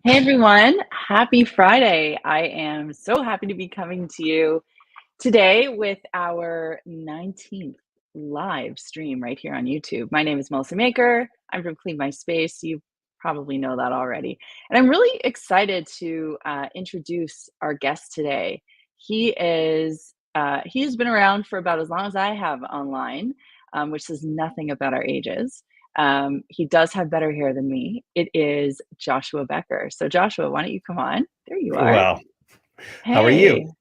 Hey everyone, happy Friday. I am so happy to be coming to you today with our 19th live stream right here on YouTube. My name is Melissa Maker. I'm from Clean My Space. You probably know that already. And I'm really excited to introduce our guest today. He has been around for about as long as I have online, which says nothing about our ages. He does have better hair than me. It is Joshua Becker. So Joshua, why don't you come on? There you are. Wow. Hey. How are you?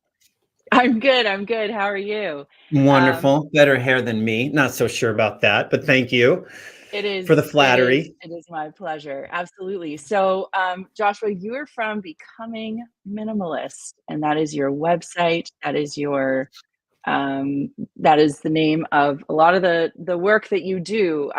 I'm good. How are you? Wonderful. Better hair than me. Not so sure about that, but thank you for the flattery. It is my pleasure. Absolutely. So Joshua, you are from Becoming Minimalist, and that is your website. That is the name of a lot of the work that you do.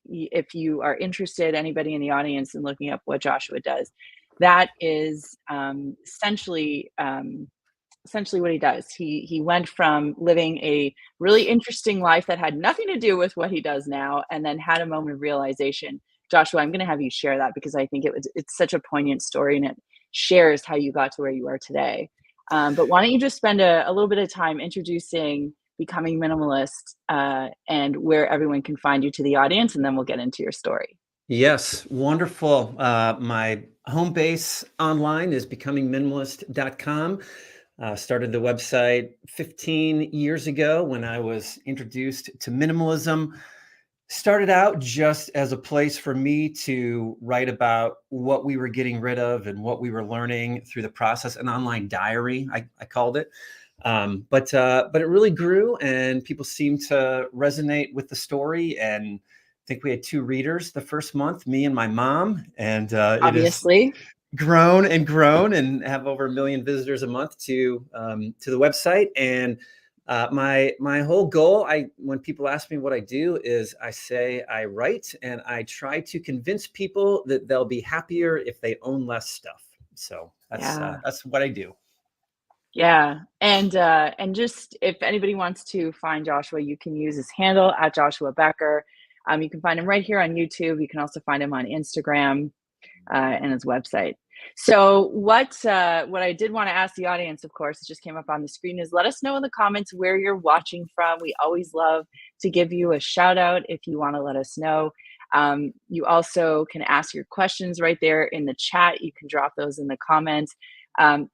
If you are interested, anybody in the audience, in looking up what Joshua does, that is essentially what he does. He went from living a really interesting life that had nothing to do with what he does now, and then had a moment of realization. Joshua, I'm going to have you share that because I think it's such a poignant story, and it shares how you got to where you are today. But why don't you just spend a little bit of time introducing Becoming Minimalist and where everyone can find you to the audience, and then we'll get into your story. Yes, wonderful. My home base online is becomingminimalist.com. Started the website 15 years ago when I was introduced to minimalism. Started out just as a place for me to write about what we were getting rid of and what we were learning through the process, an online diary, I called it. But it really grew, and people seemed to resonate with the story. And I think we had 2 readers the first month, me and my mom, and Obviously. It has grown and have over 1 million visitors a month to the website. And my whole goal, when people ask me what I do, is I say I write, and I try to convince people that they'll be happier if they own less stuff. So that's what I do. Yeah. And just if anybody wants to find Joshua, you can use his handle at Joshua Becker. You can find him right here on YouTube. You can also find him on Instagram and his website. So what I did want to ask the audience, of course, it just came up on the screen, is let us know in the comments where you're watching from. We always love to give you a shout out if you want to let us know. You also can ask your questions right there in the chat. You can drop those in the comments.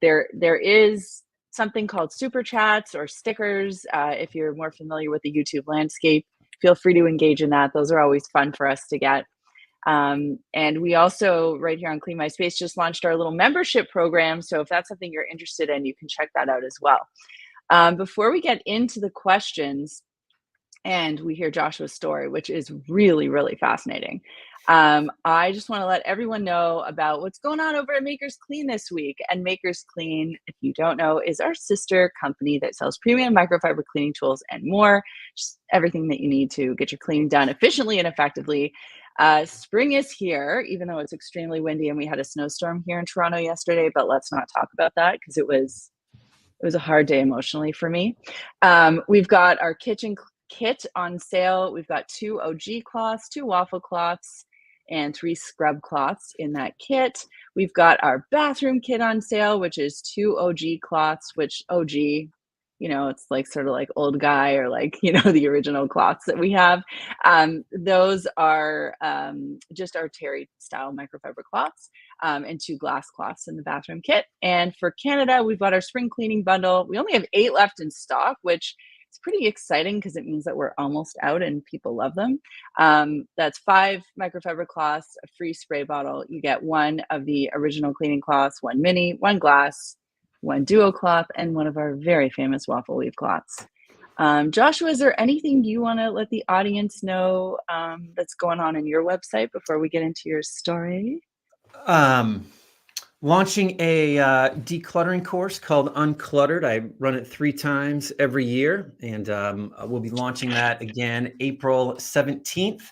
There is something called super chats or stickers. If you're more familiar with the YouTube landscape, feel free to engage in that. Those are always fun for us to get. And we also, right here on Clean My Space, just launched our little membership program. So if that's something you're interested in, you can check that out as well. Before we get into the questions and we hear Joshua's story, which is really, really fascinating, I just want to let everyone know about what's going on over at Makers Clean this week. And Makers Clean, if you don't know, is our sister company that sells premium microfiber cleaning tools and more, just everything that you need to get your cleaning done efficiently and effectively. Spring is here, even though it's extremely windy and we had a snowstorm here in Toronto yesterday, but let's not talk about that because it was a hard day emotionally for me. We've got our kitchen kit on sale. We've got 2 OG cloths, 2 waffle cloths, and 3 scrub cloths in that kit. We've got our bathroom kit on sale, which is 2 OG cloths, which OG, it's like sort of like old guy or like, the original cloths that we have. Those are just our terry style microfiber cloths, and 2 glass cloths in the bathroom kit. And for Canada, we've got our spring cleaning bundle. We only have 8 left in stock, which is pretty exciting because it means that we're almost out and people love them. That's 5 microfiber cloths, a free spray bottle. You get 1 of the original cleaning cloths, 1 mini, 1 glass, 1 duo cloth, and 1 of our very famous waffle weave cloths. Joshua, is there anything you want to let the audience know that's going on in your website before we get into your story? Launching a decluttering course called Uncluttered. I run it 3 times every year, and we'll be launching that again April 17th.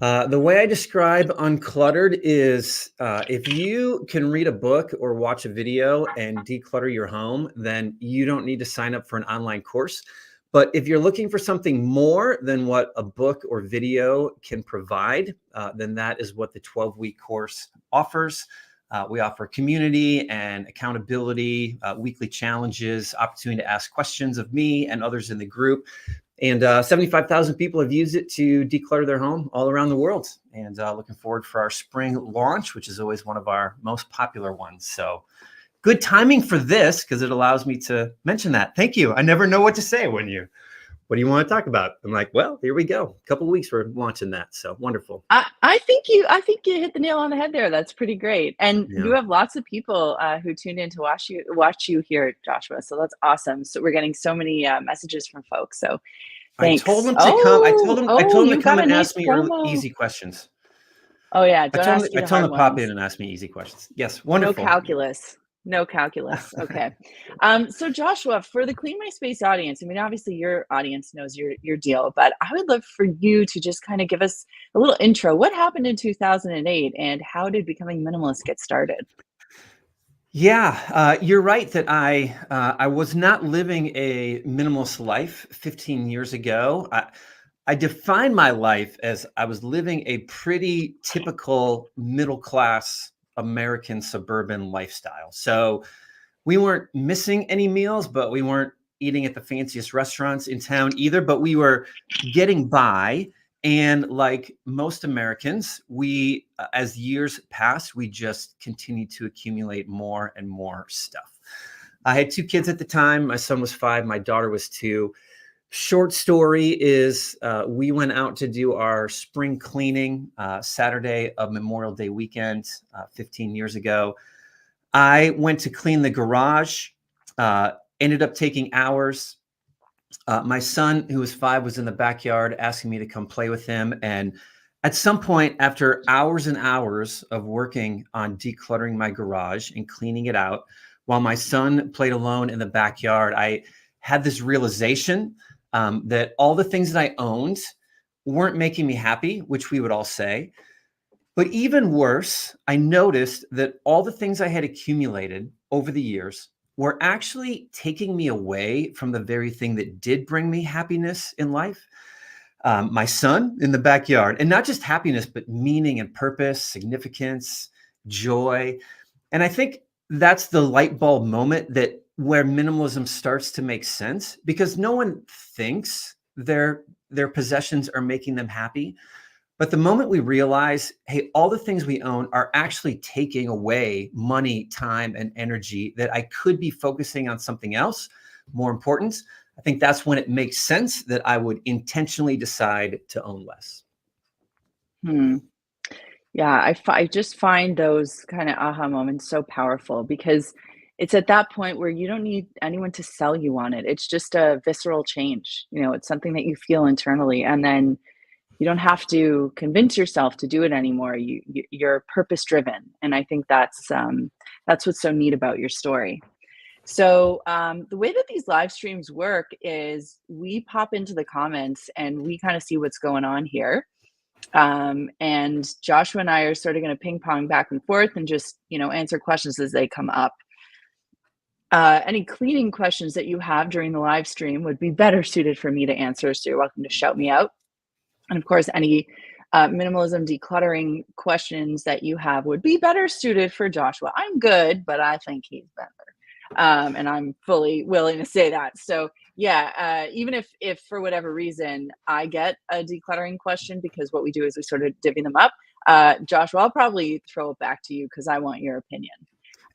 The way I describe Uncluttered is if you can read a book or watch a video and declutter your home, then you don't need to sign up for an online course. But if you're looking for something more than what a book or video can provide, then that is what the 12-week course offers. We offer community and accountability, weekly challenges, opportunity to ask questions of me and others in the group. And 75,000 people have used it to declutter their home all around the world. And looking forward for our spring launch, which is always one of our most popular ones. So good timing for this because it allows me to mention that. Thank you. I never know what to say when what do you want to talk about? I'm like, well, here we go. A couple of weeks we're launching that. So wonderful. I think you hit the nail on the head there. That's pretty great. And you have lots of people who tuned in to watch you here, Joshua. So that's awesome. So we're getting so many messages from folks. So thanks. I told them to come. I told them to come and ask me easy questions. Oh yeah. I told them to pop in and ask me easy questions. Yes. Wonderful. No calculus. Okay. So Joshua, for the Clean My Space audience, I mean, obviously your audience knows your deal, but I would love for you to just kind of give us a little intro. What happened in 2008 and how did becoming minimalist get started? Yeah, you're right that I was not living a minimalist life 15 years ago. I defined my life as I was living a pretty typical middle-class American suburban lifestyle. So we weren't missing any meals, but we weren't eating at the fanciest restaurants in town either, but we were getting by. And like most Americans, we, as years passed, we just continued to accumulate more and more stuff. I had 2 kids at the time. My son was 5, my daughter was 2. Short story is we went out to do our spring cleaning Saturday of Memorial Day weekend 15 years ago. I went to clean the garage, ended up taking hours. My son, who was 5, was in the backyard asking me to come play with him. And at some point, after hours and hours of working on decluttering my garage and cleaning it out, while my son played alone in the backyard, I had this realization that all the things that I owned weren't making me happy, which we would all say. But even worse, I noticed that all the things I had accumulated over the years were actually taking me away from the very thing that did bring me happiness in life. My son in the backyard, and not just happiness, but meaning and purpose, significance, joy. And I think that's the light bulb moment that where minimalism starts to make sense, because no one thinks their possessions are making them happy. But the moment we realize, hey, all the things we own are actually taking away money, time, and energy that I could be focusing on something else more important, I think that's when it makes sense that I would intentionally decide to own less. Yeah, I just find those kind of aha moments so powerful because it's at that point where you don't need anyone to sell you on it. It's just a visceral change. It's something that you feel internally, and then you don't have to convince yourself to do it anymore. You're purpose driven, and I think that's what's so neat about your story. So the way that these live streams work is we pop into the comments and we kind of see what's going on here. And Joshua and I are sort of going to ping pong back and forth and just, answer questions as they come up. Any cleaning questions that you have during the live stream would be better suited for me to answer, so you're welcome to shout me out. And of course, any minimalism decluttering questions that you have would be better suited for Joshua. I'm good, but I think he's better. And I'm fully willing to say that. So yeah, even if for whatever reason I get a decluttering question, because what we do is we sort of divvy them up, Joshua, I'll probably throw it back to you because I want your opinion.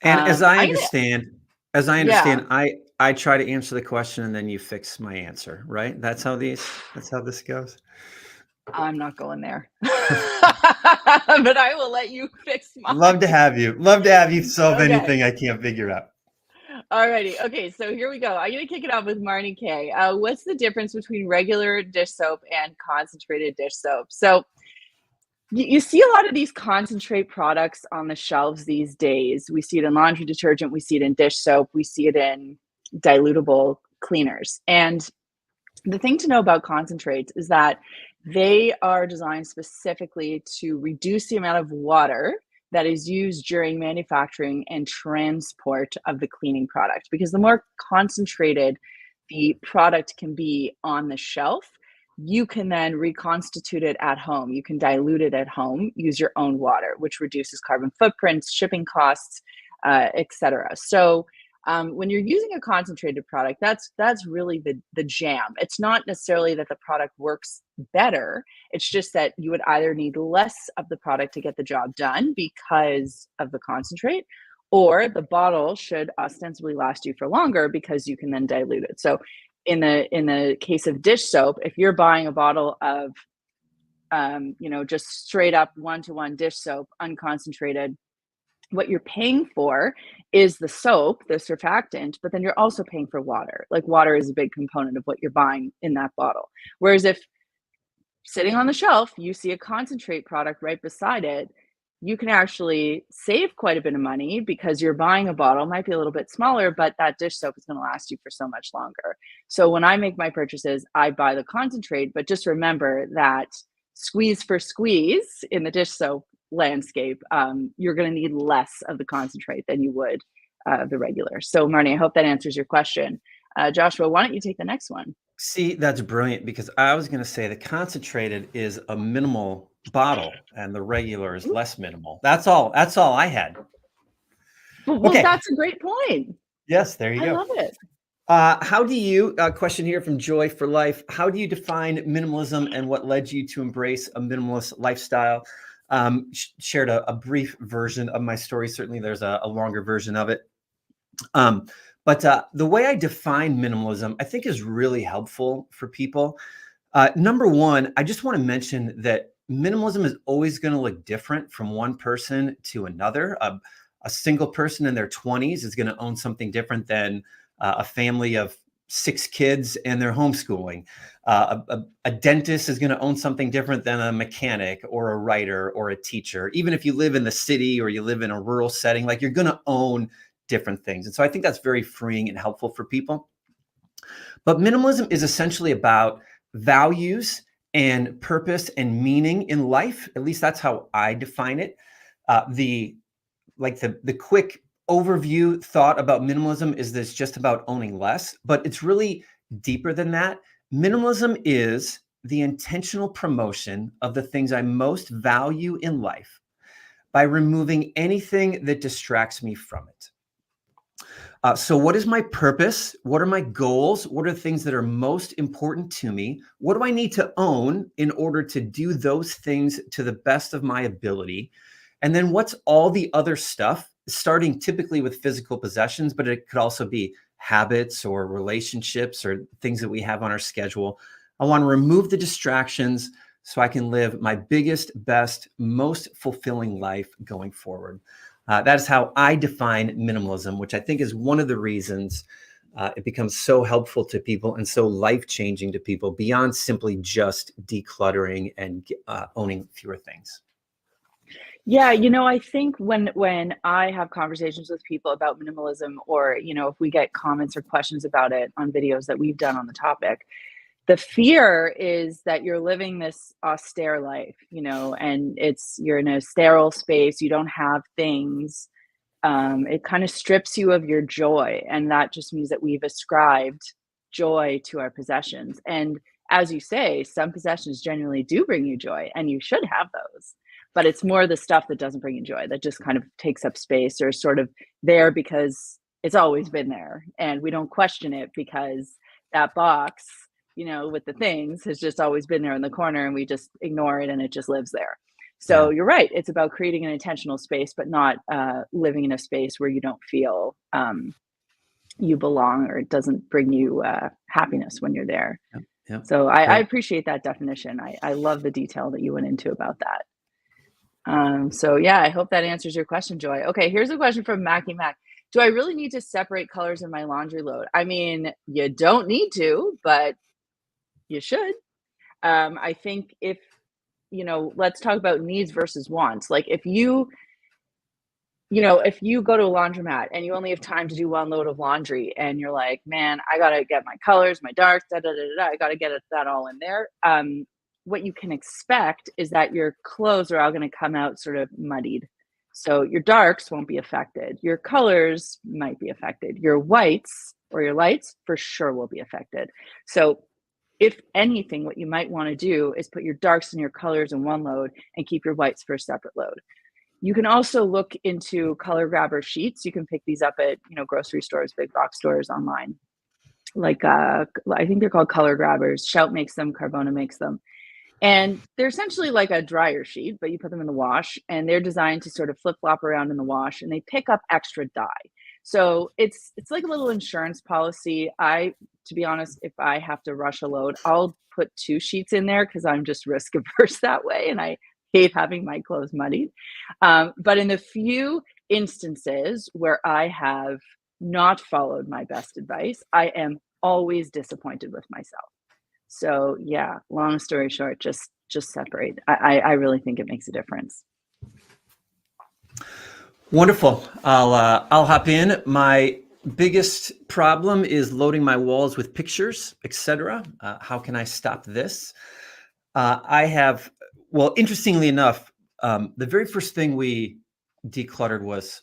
And I'm gonna, as I yeah, understand, I try to answer the question and then you fix my answer, right? That's how this goes. I'm not going there, but I will let you fix Love to mine. have you. Love to have you solve Okay. anything I can't figure out. Alrighty. Okay, so here we go. I'm gonna kick it off with Marnie K. What's the difference between regular dish soap and concentrated dish soap? So you see a lot of these concentrate products on the shelves these days. We see it in laundry detergent, we see it in dish soap, we see it in dilutable cleaners. And the thing to know about concentrates is that they are designed specifically to reduce the amount of water that is used during manufacturing and transport of the cleaning product. Because the more concentrated the product can be on the shelf, you can then reconstitute it at home. You can dilute it at home, use your own water, which reduces carbon footprints, shipping costs, etc. So when you're using a concentrated product, that's really the jam. It's not necessarily that the product works better. It's just that you would either need less of the product to get the job done because of the concentrate, or the bottle should ostensibly last you for longer because you can then dilute it. So in the case of dish soap, if you're buying a bottle of just straight up one-to-one dish soap, unconcentrated, what you're paying for is the soap, the surfactant, but then you're also paying for water. Like, water is a big component of what you're buying in that bottle. Whereas if sitting on the shelf, you see a concentrate product right beside it, you can actually save quite a bit of money because you're buying a bottle, might be a little bit smaller, but that dish soap is going to last you for so much longer. So when I make my purchases, I buy the concentrate, but just remember that squeeze for squeeze in the dish soap landscape, you're going to need less of the concentrate than you would the regular. So Marnie, I hope that answers your question. Joshua, why don't you take the next one? See, that's brilliant because I was going to say the concentrated is a minimal bottle and the regular is less minimal. That's all. That's all I had. Well, Okay. that's a great point. Yes, there you I go. love it. How do you, question here from Joy for Life, how do you define minimalism and what led you to embrace a minimalist lifestyle? Shared a brief version of my story. Certainly there's a longer version of it. But the way I define minimalism, I think is really helpful for people. Number one, I just want to mention that minimalism is always going to look different from one person to another. A single person in their 20s is going to own something different than a family of 6 kids and they're homeschooling. A dentist is going to own something different than a mechanic or a writer or a teacher. Even if you live in the city or you live in a rural setting, like, you're going to own different things. And so I think that's very freeing and helpful for people. But minimalism is essentially about values and purpose and meaning in life. At least that's how I define it. The quick overview thought about minimalism is this just about owning less, but it's really deeper than that. Minimalism is the intentional promotion of the things I most value in life by removing anything that distracts me from it. So what is my purpose? What are my goals? What are the things that are most important to me? What do I need to own in order to do those things to the best of my ability? And then what's all the other stuff, starting typically with physical possessions, but it could also be habits or relationships or things that we have on our schedule. I want to remove the distractions so I can live my biggest, best, most fulfilling life going forward. That is how I define minimalism, which I think is one of the reasons it becomes so helpful to people and so life-changing to people beyond simply just decluttering and owning fewer things. Yeah, I think when I have conversations with people about minimalism, or if we get comments or questions about it on videos that we've done on the topic, the fear is that you're living this austere life, and you're in a sterile space, you don't have things, It kind of strips you of your joy, and that just means that we've ascribed joy to our possessions. And as you say, some possessions genuinely do bring you joy, and you should have those. But it's more the stuff that doesn't bring you joy that just kind of takes up space, or sort of there because it's always been there, and we don't question it because that box, with the things has just always been there in the corner, and we just ignore it and it just lives there. So Yeah. you're right. It's about creating an intentional space, but not living in a space where you don't feel you belong, or it doesn't bring you happiness when you're there. Yeah. Yeah. So I Great. appreciate that definition. I love the detail that you went into about that. So yeah, I hope that answers your question, Joy. Okay, here's a question from Mackie Mac. Do I really need to separate colors in my laundry load? I mean, you don't need to, but you should. I think if, let's talk about needs versus wants. Like if you go to a laundromat and you only have time to do one load of laundry, and you're like, man, I got to get my colors, my darks, da, da, da, da, I got to get that all in there. What you can expect is that your clothes are all going to come out sort of muddied. So your darks won't be affected. Your colors might be affected. Your whites or your lights for sure will be affected. So if anything, what you might want to do is put your darks and your colors in one load and keep your whites for a separate load. You can also look into color grabber sheets. You can pick these up at, grocery stores, big box stores, online. Like, I think they're called color grabbers. Shout makes them, Carbona makes them. And they're essentially like a dryer sheet, but you put them in the wash, and they're designed to sort of flip flop around in the wash, and they pick up extra dye. So it's like a little insurance policy. To be honest, if I have to rush a load, I'll put 2 sheets in there because I'm just risk averse that way, and I hate having my clothes muddied. But in the few instances where I have not followed my best advice, I am always disappointed with myself. So yeah, long story short, just separate. I really think it makes a difference. Wonderful. I'll hop in. My biggest problem is loading my walls with pictures, etc. How can I stop this? Interestingly enough, the very first thing we decluttered was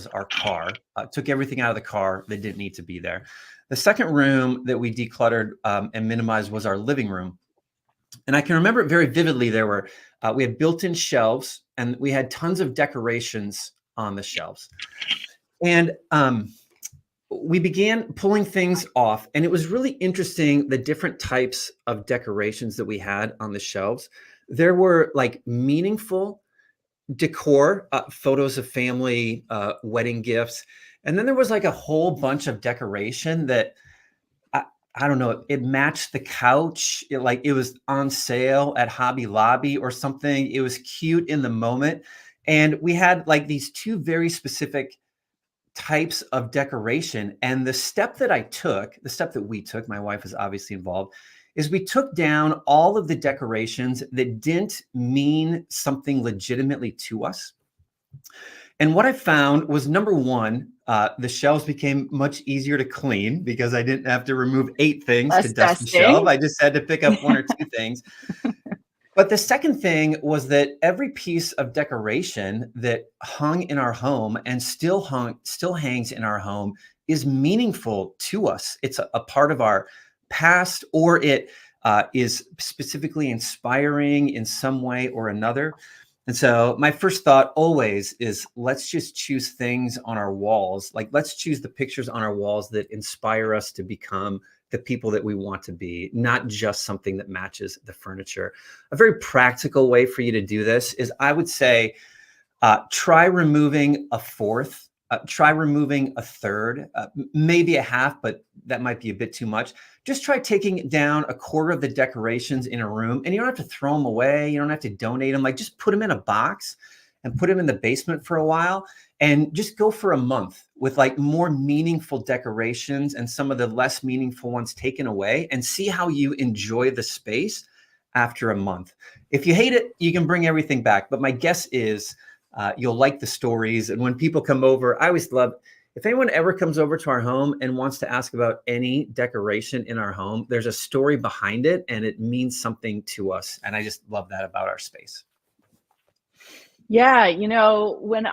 our car. Took everything out of the car that didn't need to be there. The second room that we decluttered and minimized was our living room. And I can remember it very vividly. We had built-in shelves, and we had tons of decorations on the shelves. And we began pulling things off, and it was really interesting, the different types of decorations that we had on the shelves. There were like meaningful decor, photos of family, wedding gifts. And then there was like a whole bunch of decoration that I don't know, it matched the couch. It was on sale at Hobby Lobby or something. It was cute in the moment. And we had like these 2 very specific types of decoration. And the step that we took, my wife was obviously involved, is we took down all of the decorations that didn't mean something legitimately to us. And what I found was, number one, the shelves became much easier to clean because I didn't have to remove 8 things Less to dust the shelf. dusting. I just had to pick up 1 or 2 things. But the second thing was that every piece of decoration that hung in our home and still hangs in our home is meaningful to us. It's a part of our past, or it is specifically inspiring in some way or another. And so my first thought always is, let's just choose things on our walls. Like, let's choose the pictures on our walls that inspire us to become the people that we want to be, not just something that matches the furniture. A very practical way for you to do this is, I would say, try removing a fourth, try removing a third, maybe a half, but that might be a bit too much. Just try taking down a quarter of the decorations in a room, and you don't have to throw them away. You don't have to donate them. Like, just put them in a box and put them in the basement for a while, and just go for a month with like more meaningful decorations and some of the less meaningful ones taken away, and see how you enjoy the space after a month. If you hate it, you can bring everything back. But my guess is you'll like the stories. And when people come over, I always love, if anyone ever comes over to our home and wants to ask about any decoration in our home, there's a story behind it, and it means something to us. And I just love that about our space. Yeah, when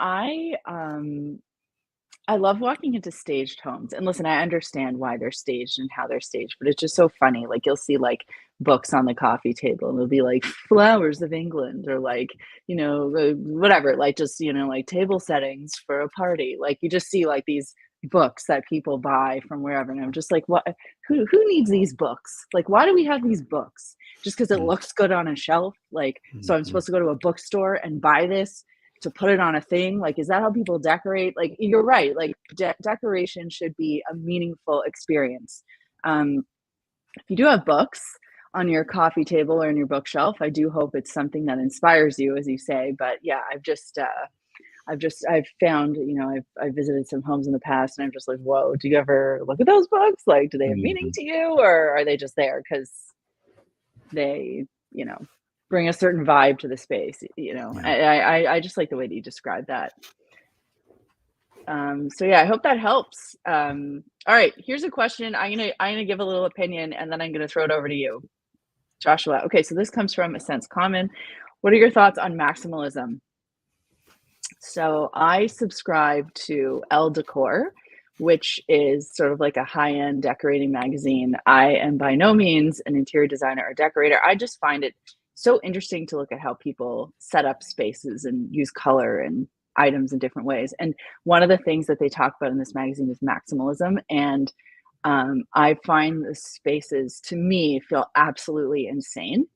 I love walking into staged homes. And listen, I understand why they're staged and how they're staged, but it's just so funny. Like you'll see like books on the coffee table and it'll be like Flowers of England or like, whatever, like just, like table settings for a party. Like you just see like these books that people buy from wherever. And I'm just like, what who needs these books? Like why do we have these books? Just because it looks good on a shelf? Like, so I'm Mhm. supposed to go to a bookstore and buy this to put it on a thing? Like, is that how people decorate? Like, you're right. Like, decoration should be a meaningful experience. Um, if you do have books on your coffee table or in your bookshelf, I do hope it's something that inspires you, as you say. But yeah, I've found, I've visited some homes in the past, and I'm just like, whoa, do you ever look at those books? Like, do they have meaning Mhm. to you, or are they just there because they, bring a certain vibe to the space? Yeah. I just like the way that you describe that. So yeah, I hope that helps. All right, here's a question. I'm gonna give a little opinion, and then I'm gonna throw it over to you, Joshua. Okay, so this comes from A Sense Common. What are your thoughts on maximalism? So I subscribe to Elle Decor, which is sort of like a high-end decorating magazine. I am by no means an interior designer or decorator. I just find it so interesting to look at how people set up spaces and use color and items in different ways. And one of the things that they talk about in this magazine is maximalism. And I find the spaces to me feel absolutely insane.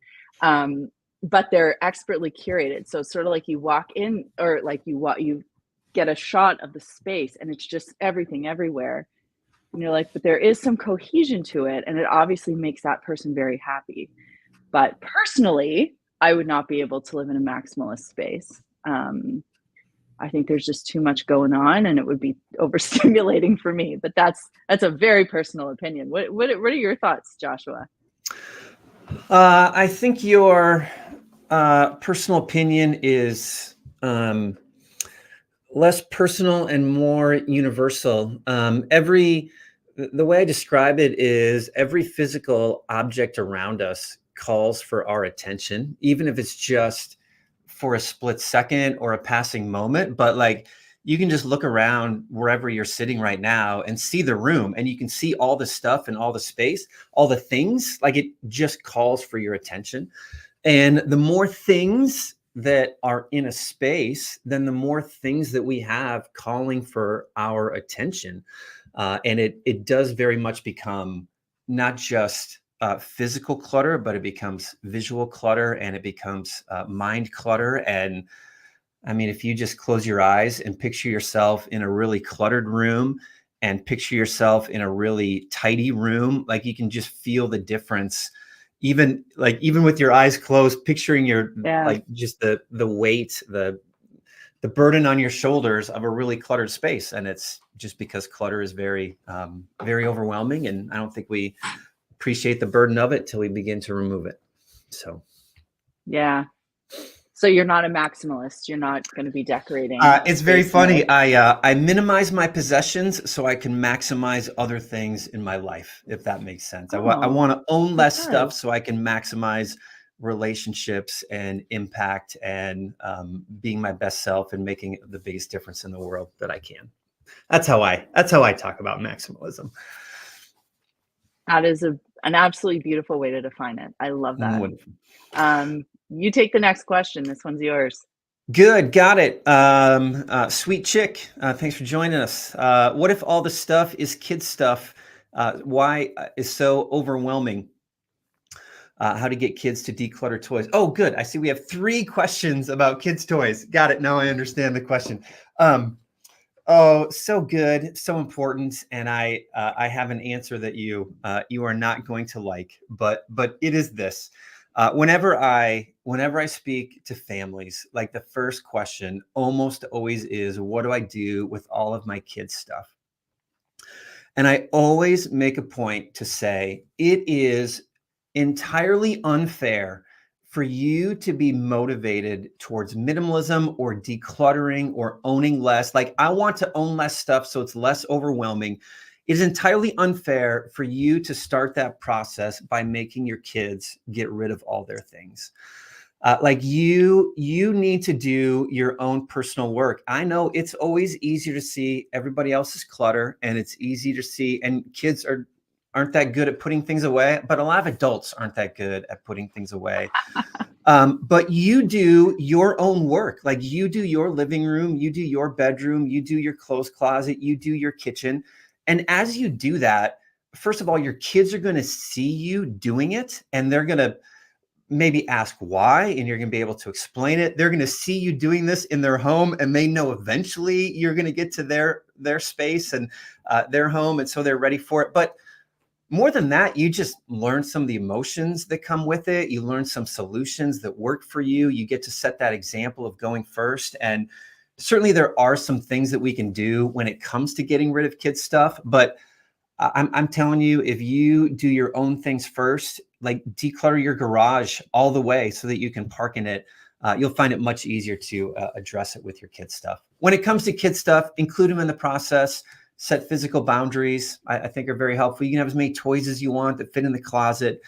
Um, but they're expertly curated. So it's sort of like you walk in, or like you get a shot of the space and it's just everything everywhere. And you're like, but there is some cohesion to it, and it obviously makes that person very happy. But personally, I would not be able to live in a maximalist space. I think there's just too much going on, and it would be overstimulating for me. But that's a very personal opinion. What are your thoughts, Joshua? I think your personal opinion is less personal and more universal. The way I describe it is every physical object around us calls for our attention, even if it's just for a split second or a passing moment. But like you can just look around wherever you're sitting right now and see the room, and you can see all the stuff and all the space, all the things. Like it just calls for your attention. And the more things that are in a space, then the more things that we have calling for our attention. And it does very much become not just physical clutter, but it becomes visual clutter, and it becomes mind clutter. And I mean, if you just close your eyes and picture yourself in a really cluttered room and picture yourself in a really tidy room, like you can just feel the difference. Even with your eyes closed, picturing your Yeah. like just the weight, the burden on your shoulders of a really cluttered space. And it's just because clutter is very very overwhelming, and I don't think we appreciate the burden of it till we begin to remove it. So Yeah. So you're not a maximalist. You're not going to be decorating a it's very space in funny. a. I minimize my possessions so I can maximize other things in my life, if that makes sense. I Oh, want to own it less stuff does. so I can maximize relationships and impact, and being my best self and making the biggest difference in the world that I can. That's how I talk about maximalism. That is an absolutely beautiful way to define it. I love that. Wonderful. You take the next question. This one's yours. Good, got it. Sweet chick, thanks for joining us. What if all the stuff is kid stuff? Why is so overwhelming? How to get kids to declutter toys. Oh, good. I see we have 3 questions about kids' toys. Got it. Now I understand the question. Oh, so good, so important, and I have an answer that you are not going to like, but it is this. Whenever I speak to families, like the first question almost always is, what do I do with all of my kids' stuff? And I always make a point to say it is entirely unfair for you to be motivated towards minimalism or decluttering or owning less. Like, I want to own less stuff so it's less overwhelming. It is entirely unfair for you to start that process by making your kids get rid of all their things. Like you need to do your own personal work. I know it's always easier to see everybody else's clutter, and it's easy to see, and kids aren't that good at putting things away, but a lot of adults aren't that good at putting things away. But you do your own work. Like you do your living room, you do your bedroom, you do your clothes closet, you do your kitchen. And as you do that, first of all, your kids are going to see you doing it, and they're going to maybe ask why, and you're going to be able to explain it. They're going to see you doing this in their home, and they know eventually you're going to get to their space and their home. And so they're ready for it. But more than that, you just learn some of the emotions that come with it. You learn some solutions that work for you. You get to set that example of going first. And certainly there are some things that we can do when it comes to getting rid of kids' stuff. But I'm telling you, if you do your own things first, like declutter your garage all the way so that you can park in it, you'll find it much easier to address it with your kids' stuff. When it comes to kids' stuff, include them in the process. Set physical boundaries, I think are very helpful. You can have as many toys as you want that fit in the closet,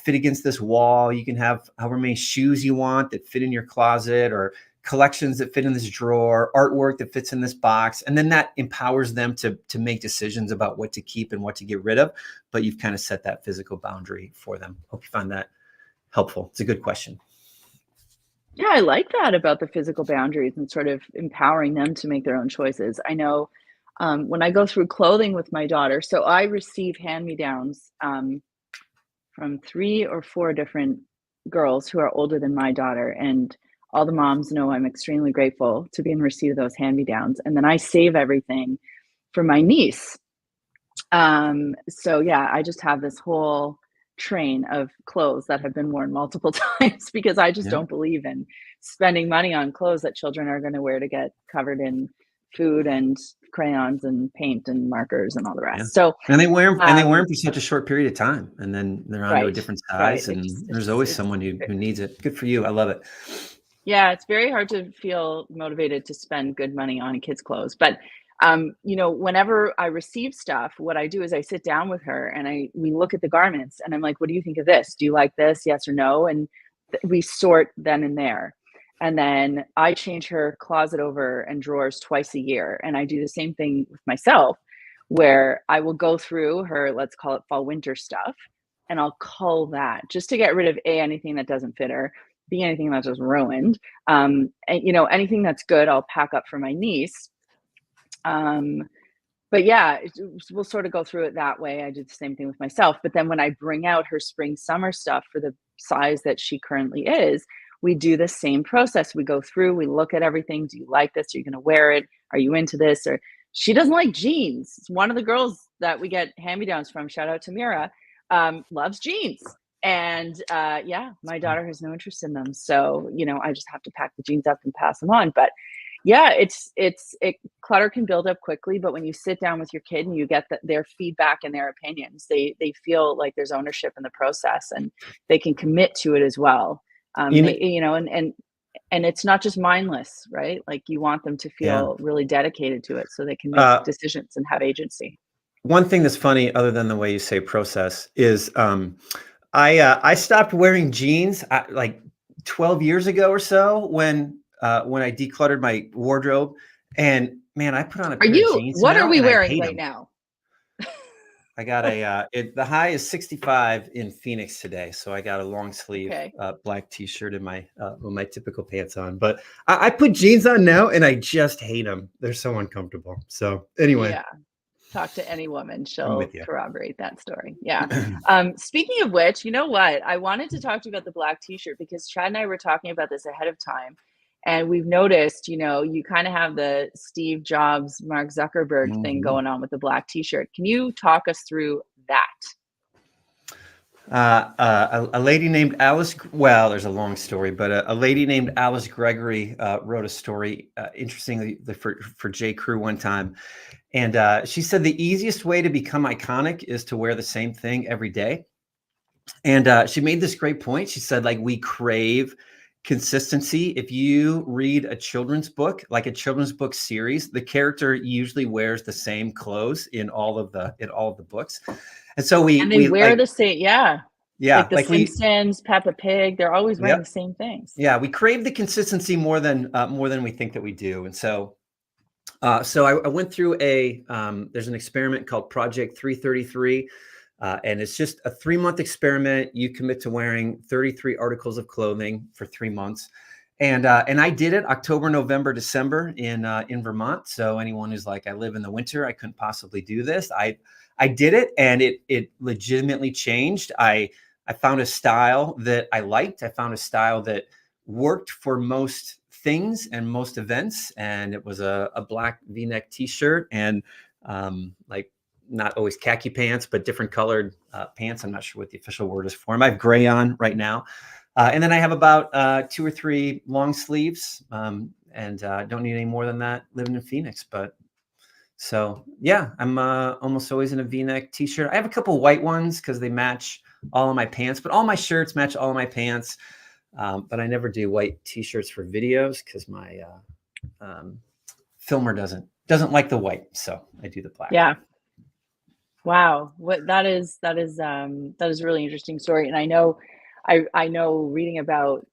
fit against this wall. You can have however many shoes you want that fit in your closet, or collections that fit in this drawer, artwork that fits in this box. And then that empowers them to make decisions about what to keep and what to get rid of. But you've kind of set that physical boundary for them. Hope you find that helpful. It's a good question. Yeah, I like that about the physical boundaries and sort of empowering them to make their own choices. I know when I go through clothing with my daughter, so I receive hand-me-downs from 3 or 4 different girls who are older than my daughter, and all the moms know I'm extremely grateful to be in receipt of those hand-me-downs, and then I save everything for my niece. So yeah, I just have this whole train of clothes that have been worn multiple times because I just Yeah. don't believe in spending money on clothes that children are gonna wear to get covered in food and crayons and paint and markers and all the Yeah. rest. So, And they wear them, um, for such a short period of time, and then they're on to a right, different right. size, It and just, there's always it's, someone who needs it. Good for you. I love it. yeah, it's very hard to feel motivated to spend good money on kids' clothes. But whenever I receive stuff, what I do is I sit down with her and we look at the garments and I'm like, what do you think of this? Do you like this? Yes or no? And we sort then and there. And then I change her closet over and drawers twice a year. And I do the same thing with myself, where I will go through her, let's call it fall winter stuff, and I'll cull that just to get rid of anything that doesn't fit her, B, anything that's just ruined. And anything that's good, I'll pack up for my niece. Um, but yeah, we'll sort of go through it that way. I do the same thing with myself. But then when I bring out her spring summer stuff for the size that she currently is, we do the same process. We go through, we look at everything. Do you like this? Are you going to wear it? Are you into this? Or she doesn't like jeans. It's one of the girls that we get hand-me-downs from, shout out to Mira, loves jeans. And yeah, my daughter has no interest in them. So, I just have to pack the jeans up and pass them on. But yeah, clutter can build up quickly, but when you sit down with your kid and you get their feedback and their opinions, they feel like there's ownership in the process and they can commit to it as well. You know, And it's not just mindless, right? Like you want them to yeah. feel really dedicated to it so they can make decisions and have agency. One thing that's funny, other than the way you say process, is I stopped wearing jeans like 12 years ago or so when I decluttered my wardrobe, and man, I put on a pair of jeans What are now we and I wearing hate right them. now? I got the high is 65 in Phoenix today, so I got a long sleeve Okay. black t-shirt and my with my typical pants on. But I put jeans on now, and I just hate them. They're so uncomfortable. So anyway, Yeah. Talk to any woman, I'm she'll with you. corroborate that story. Yeah. Speaking of which, you know what? I wanted to talk to you about the black t-shirt because Chad and I were talking about this ahead of time. And we've noticed, you kind of have the Steve Jobs, Mark Zuckerberg thing Mhm. going on with the black t-shirt. Can you talk us through that? A lady named Alice. Well, there's a long story, but a lady named Alice Gregory wrote a story, interestingly, for J. Crew one time, and she said the easiest way to become iconic is to wear the same thing every day. And she made this great point. She said, like, we crave consistency. If you read a children's book, like a children's book series, the character usually wears the same clothes in all of the books. And so And they we wear like, the same, yeah. Yeah, Like The like Simpsons, Peppa Pig, they're always wearing yep. the same things. Yeah, we crave the consistency more than we think that we do. And so I went through there's an experiment called Project 333, and it's just a 3-month experiment. You commit to wearing 33 articles of clothing for 3 months. And I did it October, November, December in Vermont. So anyone who's like, I live in the winter, I couldn't possibly do this. I did it, and it legitimately changed. I found a style that I liked. I found a style that worked for most things and most events, and it was a black V-neck T-shirt and like not always khaki pants, but different colored pants. I'm not sure what the official word is for them. I have gray on right now, and then I have about 2 or 3 long sleeves, and don't need any more than that living in Phoenix. But so yeah, I'm almost always in a V-neck T-shirt. I have a couple white ones because they match all of my pants, but all my shirts match all of my pants. But I never do white T-shirts for videos because my filmer doesn't like the white, so I do the black. Yeah. Wow. That is a really interesting story. And I know reading about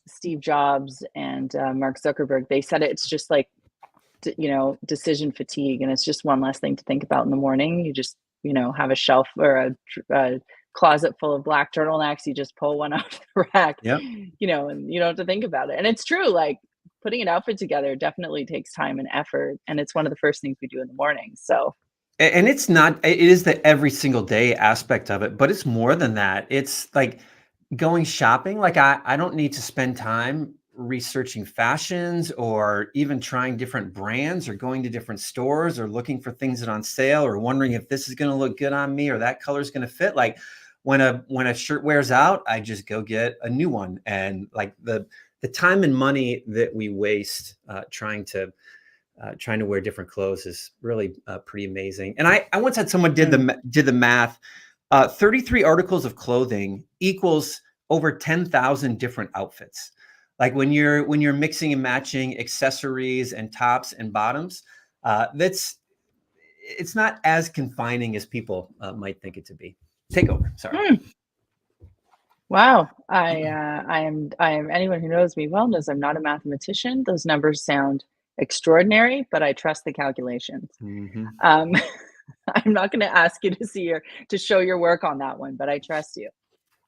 Steve Jobs and Mark Zuckerberg, they said it's just like decision fatigue, and it's just one less thing to think about in the morning. You just have a shelf or a closet full of black turtlenecks. You just pull one off the rack, Yep. and you don't have to think about it. And it's true, like putting an outfit together definitely takes time and effort, and it's one of the first things we do in the morning. So And it's not, it is the every single day aspect of it, but it's more than that. It's like going shopping. Like I don't need to spend time researching fashions or even trying different brands or going to different stores or looking for things that are on sale or wondering if this is going to look good on me or that color is going to fit. Like when a shirt wears out, I just go get a new one. And like the time and money that we waste trying to wear different clothes is really pretty amazing. And I once had someone did the math. 33 articles of clothing equals over 10,000 different outfits. Like when you're mixing and matching accessories and tops and bottoms, it's not as confining as people might think it to be. Take over. Sorry. Wow. I am anyone who knows me well knows I'm not a mathematician. Those numbers sound extraordinary, but I trust the calculations. Mm-hmm. I'm not going to ask you to show your work on that one, but I trust you.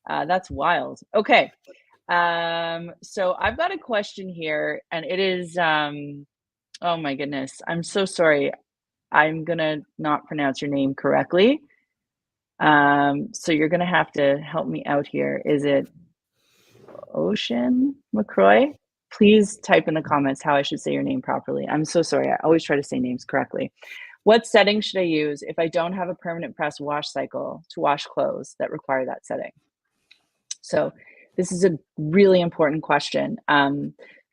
That's wild. Okay. So I've got a question here, and it is, oh my goodness, I'm so sorry. I'm gonna not pronounce your name correctly. So you're gonna have to help me out here. Is it Ocean McCroy? Please type in the comments how I should say your name properly. I'm so sorry. I always try to say names correctly. What setting should I use if I don't have a permanent press wash cycle to wash clothes that require that setting? So this is a really important question.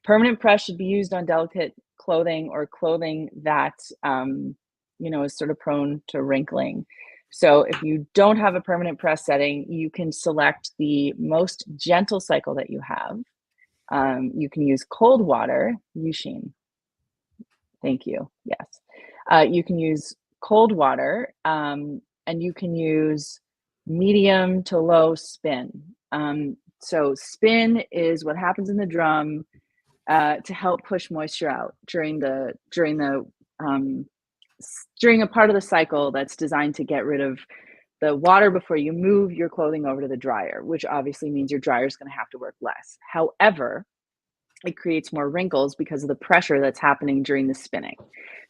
Permanent press should be used on delicate clothing or clothing that is sort of prone to wrinkling. So if you don't have a permanent press setting, you can select the most gentle cycle that you have. You can use cold water, Yushin. Thank you. Yes. You can use cold water, and you can use medium to low spin. So spin is what happens in the drum to help push moisture out during a part of the cycle that's designed to get rid of the water before you move your clothing over to the dryer, which obviously means your dryer is going to have to work less. However, it creates more wrinkles because of the pressure that's happening during the spinning.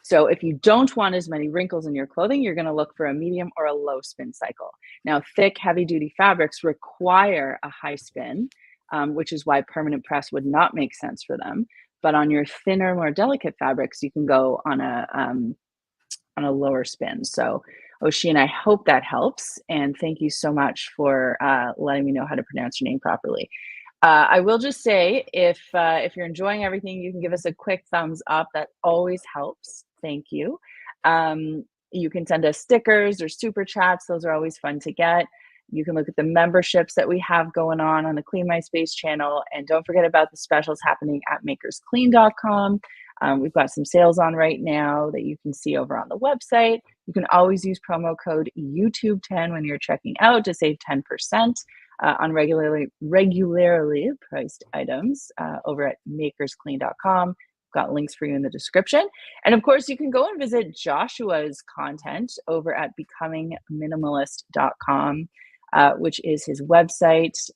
So if you don't want as many wrinkles in your clothing, you're going to look for a medium or a low spin cycle. Now, thick, heavy duty fabrics require a high spin, which is why permanent press would not make sense for them. But on your thinner, more delicate fabrics, you can go on a lower spin. So Oshin, I hope that helps. And thank you so much for letting me know how to pronounce your name properly. I will just say, if you're enjoying everything, you can give us a quick thumbs up. That always helps. Thank you. You can send us stickers or super chats. Those are always fun to get. You can look at the memberships that we have going on the Clean My Space channel. And don't forget about the specials happening at makersclean.com. We've got some sales on right now that you can see over on the website. You can always use promo code YouTube10 when you're checking out to save 10% on regularly priced items over at makersclean.com. Got links for you in the description. And of course, you can go and visit Joshua's content over at becomingminimalist.com, which is his website.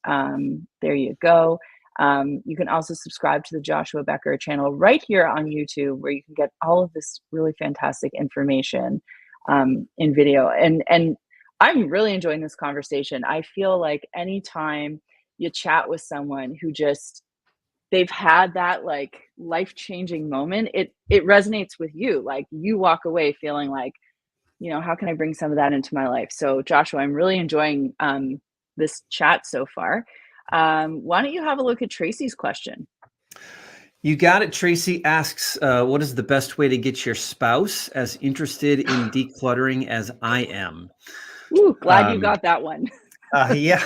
There you go. You can also subscribe to the Joshua Becker channel right here on YouTube, where you can get all of this really fantastic information in video. And I'm really enjoying this conversation. I feel like anytime you chat with someone who just, they've had that like life-changing moment, it resonates with you. Like you walk away feeling like, you know, how can I bring some of that into my life? So Joshua, I'm really enjoying this chat so far. Why don't you have a look at Tracy's question? You got it. Tracy asks, what is the best way to get your spouse as interested in decluttering as I am? Ooh, glad you got that one. Yeah.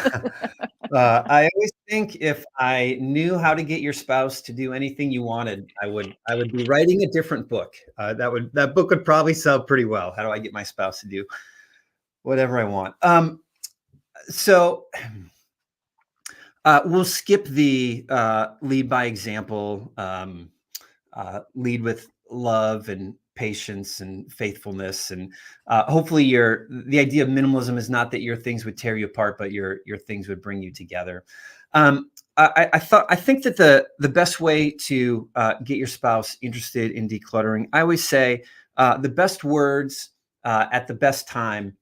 I always think if I knew how to get your spouse to do anything you wanted, I would be writing a different book. That book would probably sell pretty well. How do I get my spouse to do whatever I want? So we'll skip the lead by example, lead with love and patience and faithfulness. And hopefully the idea of minimalism is not that your things would tear you apart, but your things would bring you together. I think that the best way to get your spouse interested in decluttering, I always say the best words at the best time.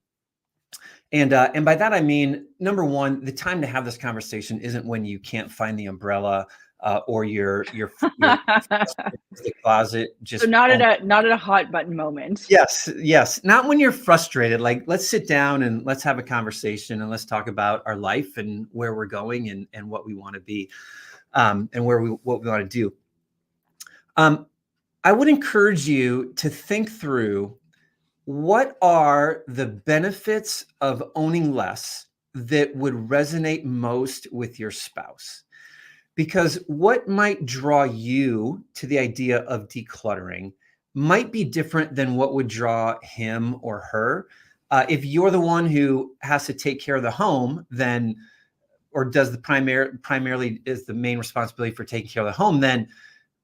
And by that, I mean, number one, the time to have this conversation isn't when you can't find the umbrella or you're the closet. Just so not at a hot button moment. Yes. Not when you're frustrated. Like, let's sit down and let's have a conversation and let's talk about our life and where we're going and what we want to be and what we want to do. I would encourage you to think through what are the benefits of owning less that would resonate most with your spouse. Because what might draw you to the idea of decluttering might be different than what would draw him or her. If you're the one who has to take care of the home, then, or does the primarily is the main responsibility for taking care of the home, then,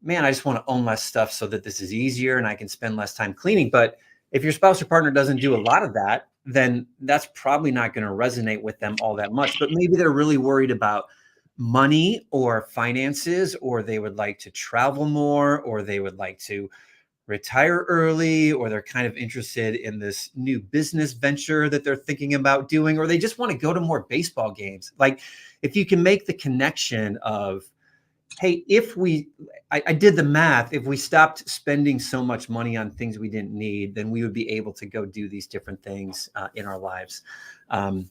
man, I just want to own less stuff so that this is easier and I can spend less time cleaning. But if your spouse or partner doesn't do a lot of that, then that's probably not going to resonate with them all that much. But maybe they're really worried about money or finances, or they would like to travel more, or they would like to retire early, or they're kind of interested in this new business venture that they're thinking about doing, or they just want to go to more baseball games. Like if you can make the connection of, hey, I did the math, if we stopped spending so much money on things we didn't need, then we would be able to go do these different things in our lives.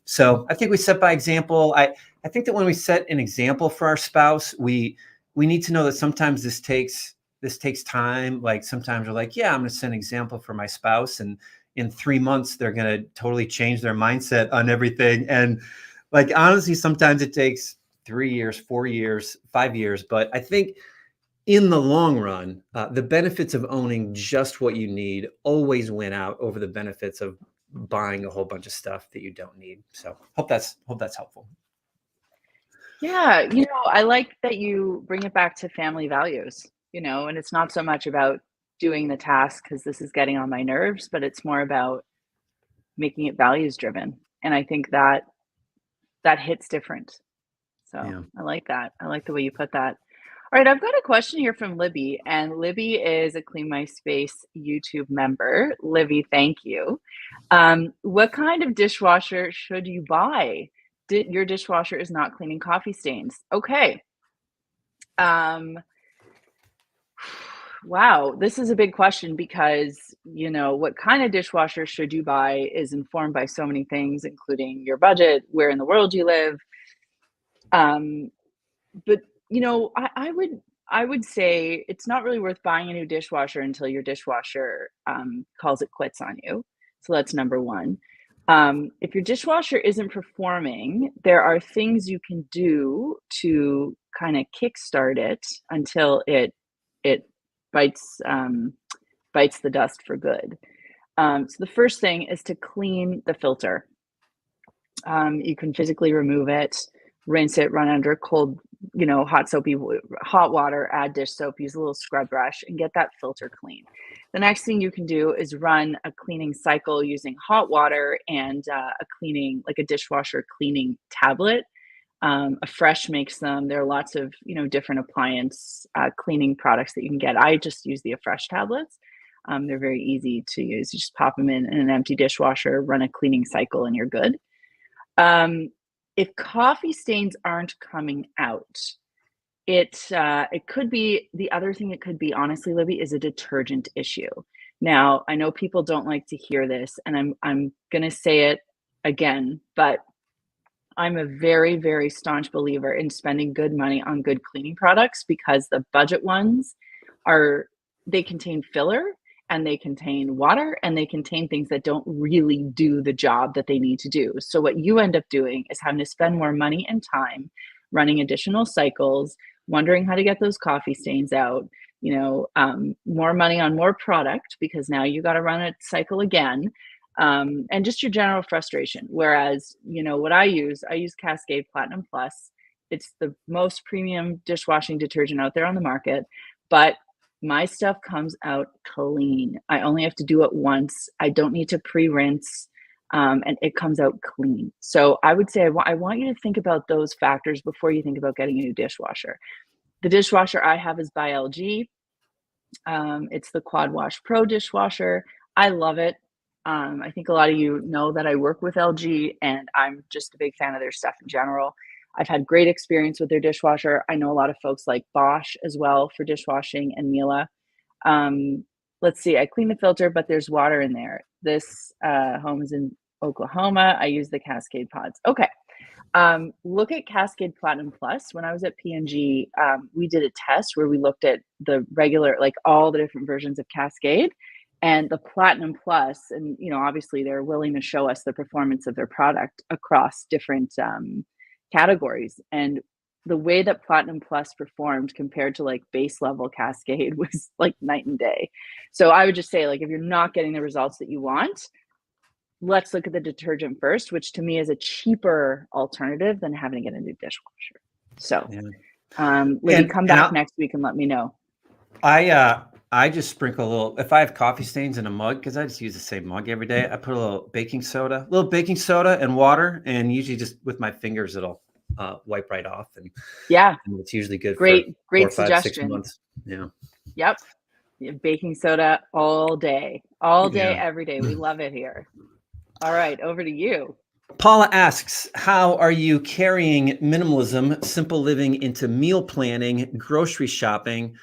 So I think we set by example. I think that when we set an example for our spouse, we need to know that sometimes this takes time. Like sometimes we're like, yeah, I'm going to set an example for my spouse, and in 3 months they're going to totally change their mindset on everything. And like honestly, sometimes it takes 3 years, 4 years, 5 years. But I think in the long run, the benefits of owning just what you need always win out over the benefits of buying a whole bunch of stuff that you don't need. So hope that's helpful. Yeah, I like that you bring it back to family values, and it's not so much about doing the task because this is getting on my nerves, but it's more about making it values driven. And I think that hits different. So Yeah. I like that. I like the way you put that. All right, I've got a question here from Libby, and Libby is a Clean My Space YouTube member. Libby, thank you. What kind of dishwasher should you buy? Your dishwasher is not cleaning coffee stains. Okay. Wow, this is a big question because, what kind of dishwasher should you buy is informed by so many things, including your budget, where in the world you live. But I would say it's not really worth buying a new dishwasher until your dishwasher calls it quits on you. So that's number one. If your dishwasher isn't performing, there are things you can do to kind of kickstart it until it bites bites the dust for good. So the first thing is to clean the filter. You can physically remove it, rinse it, run under cold, hot water, add dish soap, use a little scrub brush, and get that filter clean. The next thing you can do is run a cleaning cycle using hot water and like a dishwasher cleaning tablet. A Fresh makes them. There are lots of different appliance cleaning products that you can get. I just use the Fresh tablets. They're very easy to use. You just pop them in an empty dishwasher, run a cleaning cycle, and you're good. If coffee stains aren't coming out, it could be the other thing. It could be, honestly, Libby, is a detergent issue. Now, I know people don't like to hear this, and I'm gonna say it again, but I'm a very, very staunch believer in spending good money on good cleaning products, because the budget ones they contain filler, and they contain water, and they contain things that don't really do the job that they need to do. So what you end up doing is having to spend more money and time running additional cycles, wondering how to get those coffee stains out, more money on more product, because now you got to run a cycle again. And just your general frustration. Whereas, what I use Cascade Platinum Plus. It's the most premium dishwashing detergent out there on the market, but my stuff comes out clean. I only have to do it once. I don't need to pre-rinse, and it comes out clean. So I would say I want you to think about those factors before you think about getting a new dishwasher. The dishwasher I have is by LG. It's the Quad Wash Pro dishwasher. I love it. I think a lot of you know that I work with LG, and I'm just a big fan of their stuff in general. I've had great experience with their dishwasher. I know a lot of folks like Bosch as well for dishwashing, and Miele. Let's see, I clean the filter, but there's water in there. This home is in Oklahoma. I use the Cascade pods. Okay. Look at Cascade Platinum Plus. When I was at P&G, we did a test where we looked at the regular, like all the different versions of Cascade, and the Platinum Plus, and obviously they're willing to show us the performance of their product across different categories. And the way that Platinum Plus performed compared to like base level Cascade was like night and day. So I would just say, like, if you're not getting the results that you want, let's look at the detergent first, which to me is a cheaper alternative than having to get a new dishwasher. So, Libby, come back next week and let me know. I just sprinkle a little, if I have coffee stains in a mug, because I just use the same mug every day, I put a little baking soda and water, and usually just with my fingers, it'll wipe right off. And it's usually good. Great for 4, 5, suggestion. 6 months. Yeah. Yep. Baking soda all day, every day. We love it here. All right, over to you. Paula asks, how are you carrying minimalism, simple living into meal planning, grocery shopping?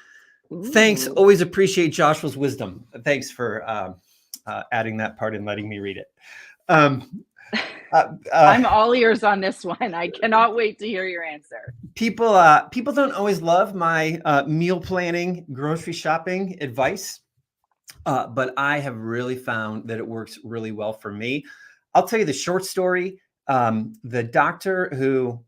Ooh. Thanks. Always appreciate Joshua's wisdom. Thanks for adding that part and letting me read it. I'm all ears on this one. I cannot wait to hear your answer. People don't always love my meal planning, grocery shopping advice, but I have really found that it works really well for me. I'll tell you the short story. The doctor who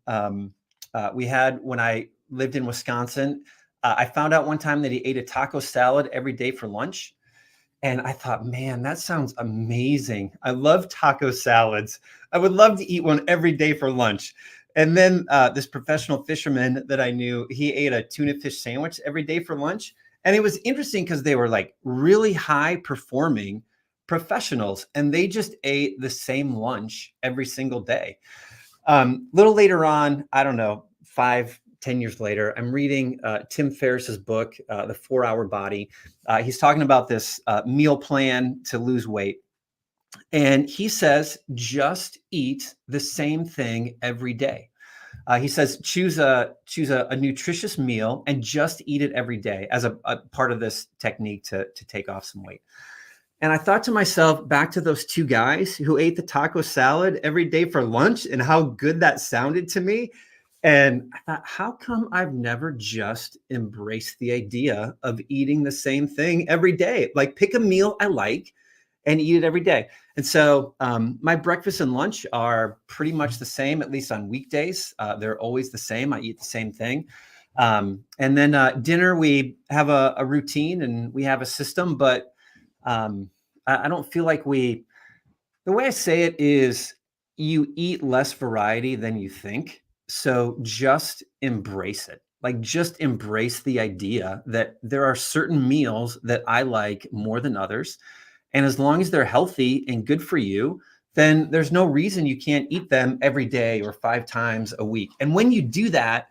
we had when I lived in Wisconsin, I found out one time that he ate a taco salad every day for lunch. And I thought, man, that sounds amazing. I love taco salads. I would love to eat one every day for lunch. And then this professional fisherman that I knew, he ate a tuna fish sandwich every day for lunch. And it was interesting because they were like really high performing professionals, and they just ate the same lunch every single day. Little later on, I don't know, 5-10 years later, I'm reading Tim Ferriss's book, The 4-Hour Body. He's talking about this meal plan to lose weight. And he says, just eat the same thing every day. He says, choose a nutritious meal and just eat it every day as a part of this technique to take off some weight. And I thought to myself, back to those two guys who ate the taco salad every day for lunch and how good that sounded to me. And I thought, how come I've never just embraced the idea of eating the same thing every day? Like, pick a meal I like and eat it every day. And so my breakfast and lunch are pretty much the same, at least on weekdays. They're always the same. I eat the same thing. And then dinner, we have a routine and we have a system, but I don't feel like the way I say it is you eat less variety than you think. So just embrace it. Like just embrace the idea that there are certain meals that I like more than others. And as long as they're healthy and good for you, then there's no reason you can't eat them every day or 5 times a week. And when you do that,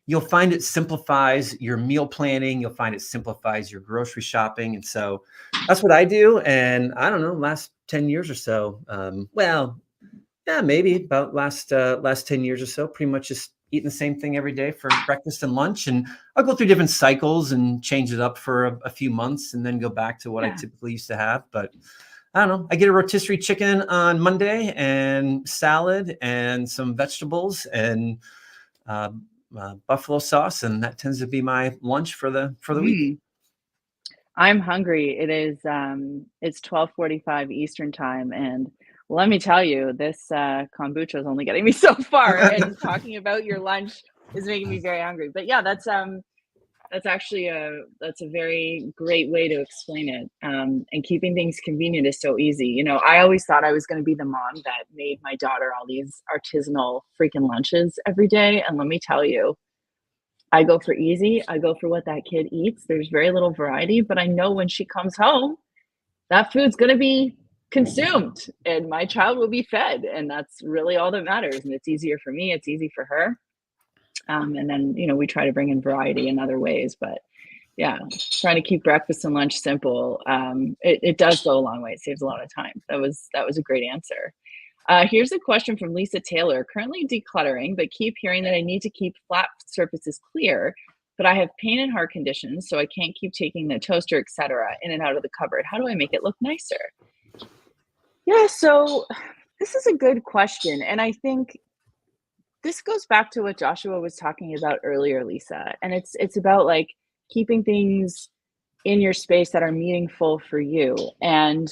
you'll find it simplifies your meal planning. You'll find it simplifies your grocery shopping. And so that's what I do. And I don't know, last 10 years or so, well, yeah, maybe about last 10 years or so, pretty much just eating the same thing every day for breakfast and lunch. And I'll go through different cycles and change it up for a few months and then go back to what I Yeah. typically used to have. But I don't know. I get a rotisserie chicken on Monday and salad and some vegetables and buffalo sauce, and that tends to be my lunch for the week. Mm. I'm hungry. It's 12:45 Eastern time, and let me tell you, this kombucha is only getting me so far, and talking about your lunch is making me very hungry. But yeah, that's actually that's a very great way to explain it. And keeping things convenient is so easy. You know, I always thought I was going to be the mom that made my daughter all these artisanal freaking lunches every day, and let me tell you, I go for easy. I go for what that kid eats. There's very little variety, but I know when she comes home, that food's going to be consumed and my child will be fed. And that's really all that matters. And it's easier for me, it's easy for her. And then, you know, we try to bring in variety in other ways. But yeah, trying to keep breakfast and lunch simple. It does go a long way. It saves a lot of time. That was a great answer. Here's a question from Lisa Taylor. Currently decluttering, but keep hearing that I need to keep flat surfaces clear, but I have pain and heart conditions, so I can't keep taking the toaster, etc., in and out of the cupboard. How do I make it look nicer? Yeah, so this is a good question. And I think this goes back to what Joshua was talking about earlier, Lisa. And it's about like keeping things in your space that are meaningful for you. And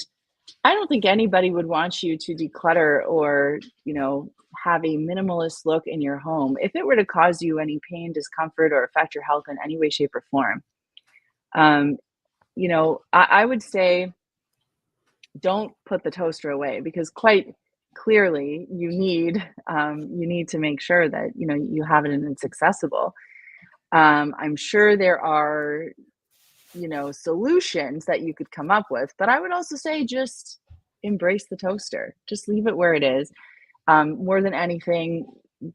I don't think anybody would want you to declutter or, you know, have a minimalist look in your home if it were to cause you any pain, discomfort, or affect your health in any way, shape, or form. Um, you know, I would say don't put the toaster away because quite clearly you need to make sure that you know you have it and it's accessible. I'm sure there are you know solutions that you could come up with, but I would also say just embrace the toaster, just leave it where it is. More than anything,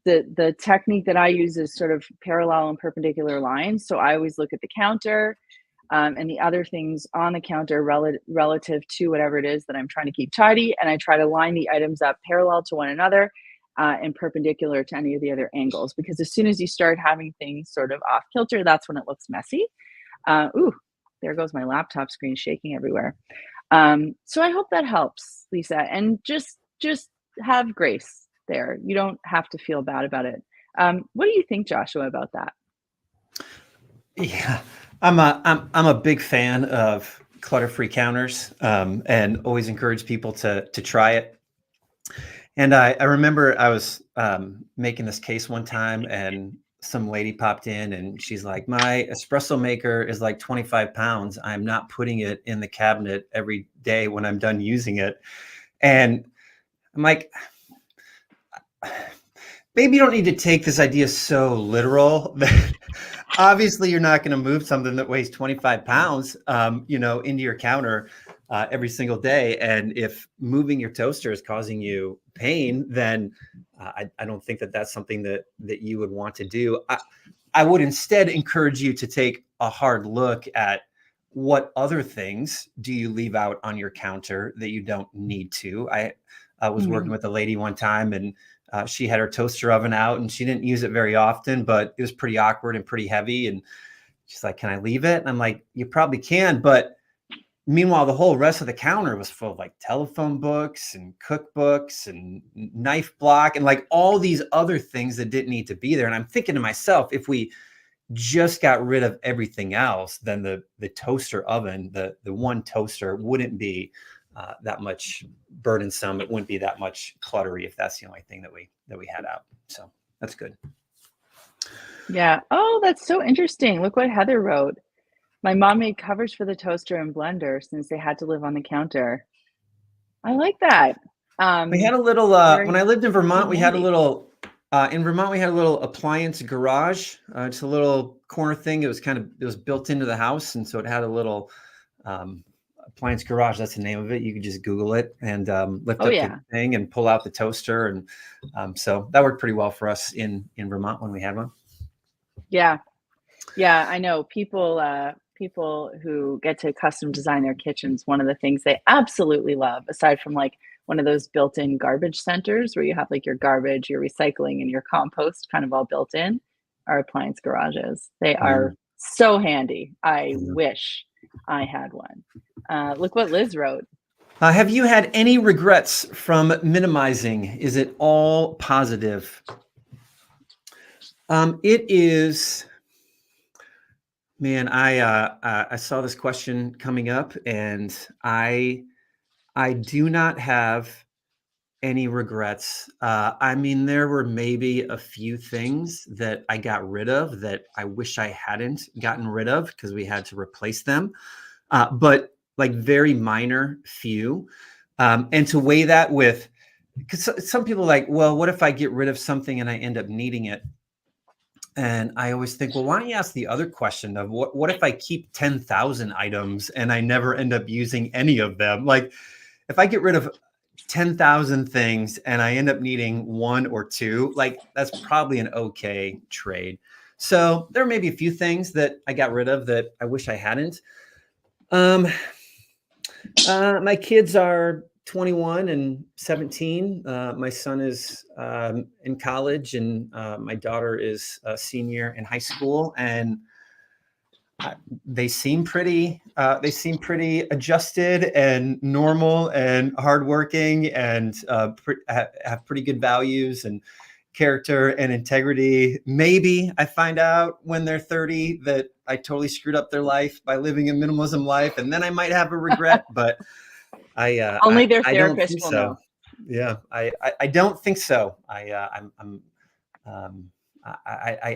the technique that I use is sort of parallel and perpendicular lines, so I always look at the counter and the other things on the counter relative to whatever it is that I'm trying to keep tidy, and I try to line the items up parallel to one another and perpendicular to any of the other angles, because as soon as you start having things sort of off kilter, that's when it looks messy. Ooh, there goes my laptop screen shaking everywhere. So I hope that helps, Lisa. And just have grace there. You don't have to feel bad about it. What do you think, Joshua, about that? Yeah, I'm a big fan of clutter-free counters, and always encourage people to try it. And I remember I was making this case one time, and some lady popped in, and she's like, "My espresso maker is like 25 pounds. I'm not putting it in the cabinet every day when I'm done using it." And I'm like, maybe you don't need to take this idea so literal. Obviously, you're not going to move something that weighs 25 pounds, you know, into your counter every single day. And if moving your toaster is causing you pain, then I don't think that that's something that you would want to do. I would instead encourage you to take a hard look at what other things do you leave out on your counter that you don't need to. I was working with a lady one time, and she had her toaster oven out and she didn't use it very often, but it was pretty awkward and pretty heavy. And she's like, "Can I leave it?" And I'm like, "You probably can." But meanwhile, the whole rest of the counter was full of like telephone books and cookbooks and knife block and like all these other things that didn't need to be there. And I'm thinking to myself, if we just got rid of everything else, then the toaster oven, the one toaster wouldn't be that much burdensome. It wouldn't be that much cluttery if that's the only thing that we had out. So that's good. Yeah. Oh, that's so interesting. Look what Heather wrote. My mom made covers for the toaster and blender since they had to live on the counter. I like that. We had a little, when Very, I lived in very Vermont, we had a handy. little, in Vermont, we had a little appliance garage. It's a little corner thing. It was built into the house. And so it had a little appliance garage. That's the name of it. You could just Google it and lift Oh up the yeah. thing and pull out the toaster. And so that worked pretty well for us in Vermont when we had one. Yeah. Yeah, I know people who get to custom design their kitchens, one of the things they absolutely love, aside from like one of those built-in garbage centers where you have like your garbage, your recycling, and your compost kind of all built in, are appliance garages. They Yeah. are so handy. I Yeah. wish I had one. Look what Liz wrote. Have you had any regrets from minimizing? Is it all positive? It is. Man, I saw this question coming up, and I do not have any regrets. I mean, there were maybe a few things that I got rid of that I wish I hadn't gotten rid of because we had to replace them. But like very minor few. And to weigh that with, because some people are like, well, what if I get rid of something and I end up needing it? And I always think, well, why don't you ask the other question of what if I keep 10,000 items and I never end up using any of them? Like if I get rid of 10,000 things and I end up needing one or two, like that's probably an okay trade. So there may be a few things that I got rid of that I wish I hadn't. My kids are 21 and 17. My son is in college, and my daughter is a senior in high school. And they seem pretty. They seem pretty adjusted and normal and hardworking, and have pretty good values and character and integrity. Maybe I find out when they're 30 that I totally screwed up their life by living a minimalism life, and then I might have a regret. But Only their I don't think therapist will so. know. Yeah, I don't think so. I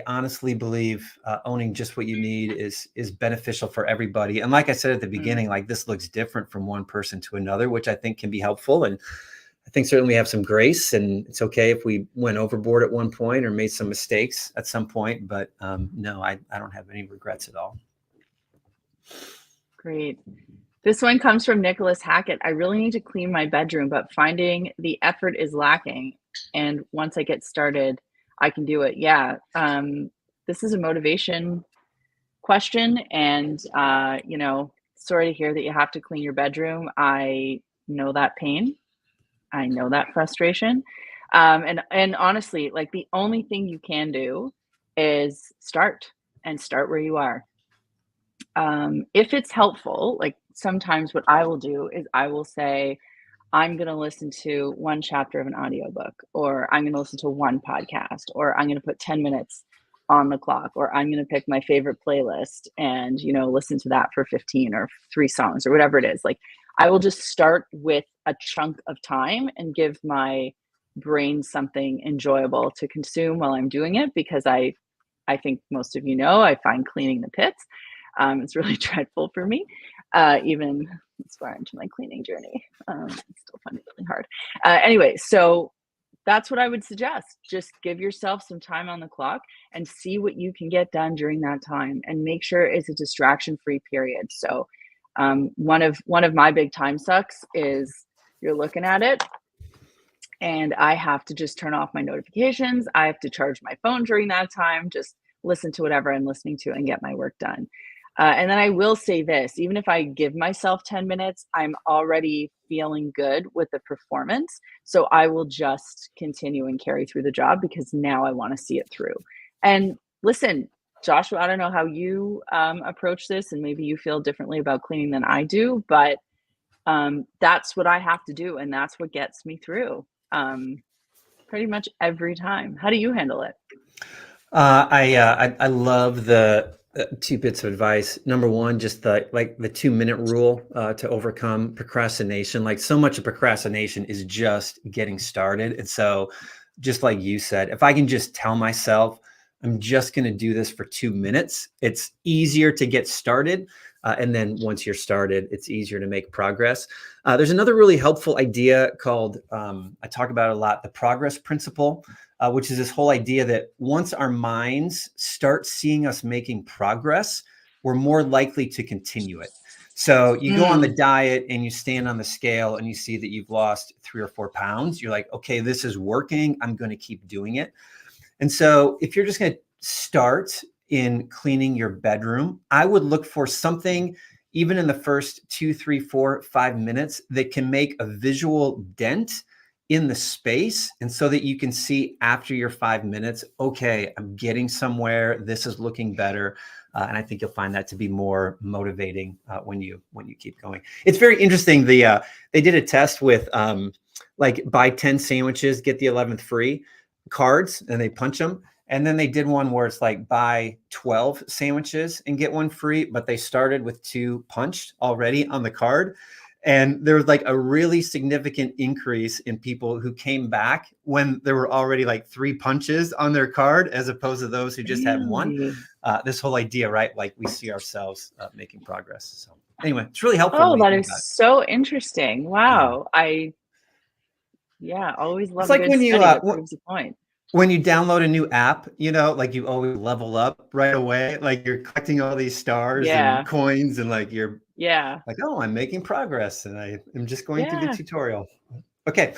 honestly believe owning just what you need is beneficial for everybody. And like I said at the Mm, beginning, like this looks different from one person to another, which I think can be helpful. And I think certainly we have some grace, and it's okay if we went overboard at one point or made some mistakes at some point. But no, I don't have any regrets at all. great. This one comes from Nicholas Hackett. I really need to clean my bedroom, but finding the effort is lacking. And once I get started, I can do it. Yeah. This is a motivation question. And, sorry to hear that you have to clean your bedroom. I know that pain. I know that frustration. And honestly, like the only thing you can do is start where you are. If it's helpful, like sometimes what I will do is I will say, I'm going to listen to one chapter of an audiobook, or I'm going to listen to one podcast, or I'm going to put 10 minutes on the clock, or I'm going to pick my favorite playlist and, listen to that for 15 or 3 songs or whatever it is. Like I will just start with a chunk of time and give my brain something enjoyable to consume while I'm doing it, because I think most of I find cleaning the pits. It's really dreadful for me, even as far into my cleaning journey. I still find it really hard. Anyway, so that's what I would suggest. Just give yourself some time on the clock and see what you can get done during that time, and make sure it's a distraction-free period. So, one of my big time sucks is you're looking at it and I have to just turn off my notifications. I have to charge my phone during that time, just listen to whatever I'm listening to and get my work done. And then I will say this, even if I give myself 10 minutes, I'm already feeling good with the performance. So I will just continue and carry through the job because now I want to see it through. And listen, Joshua, I don't know how you approach this, and maybe you feel differently about cleaning than I do, but that's what I have to do. And that's what gets me through pretty much every time. How do you handle it? I love the 2 bits of advice. Number one, just the 2-minute rule to overcome procrastination. Like so much of procrastination is just getting started. And so just like you said, if I can just tell myself I'm just going to do this for 2 minutes. It's easier to get started. And then once you're started, it's easier to make progress. There's another really helpful idea called, I talk about it a lot, the progress principle, which is this whole idea that once our minds start seeing us making progress, we're more likely to continue it. So you go on the diet and you stand on the scale and you see that you've lost 3 or 4 pounds. You're like, okay, this is working. I'm going to keep doing it. And so if you're just going to start in cleaning your bedroom, I would look for something even in the first 2, 3, 4, 5 minutes that can make a visual dent in the space. And so that you can see after your 5 minutes, okay, I'm getting somewhere. This is looking better. And I think you'll find that to be more motivating when you keep going. It's very interesting. They did a test with like buy 10 sandwiches, get the 11th free cards, and they punch them. And then they did one where it's like buy 12 sandwiches and get one free, but they started with 2 punched already on the card. And there was like a really significant increase in people who came back when there were already like 3 punches on their card, as opposed to those who just had 1. This whole idea, right? Like we see ourselves making progress. So anyway, it's really helpful. Oh, that is so interesting. Wow. Always love it's like a good when study you that proves a point. When you download a new app, you know, like you always level up right away. Like you're collecting all these stars and coins, and like you're like, oh, I'm making progress, and I am just going through the tutorial. Okay.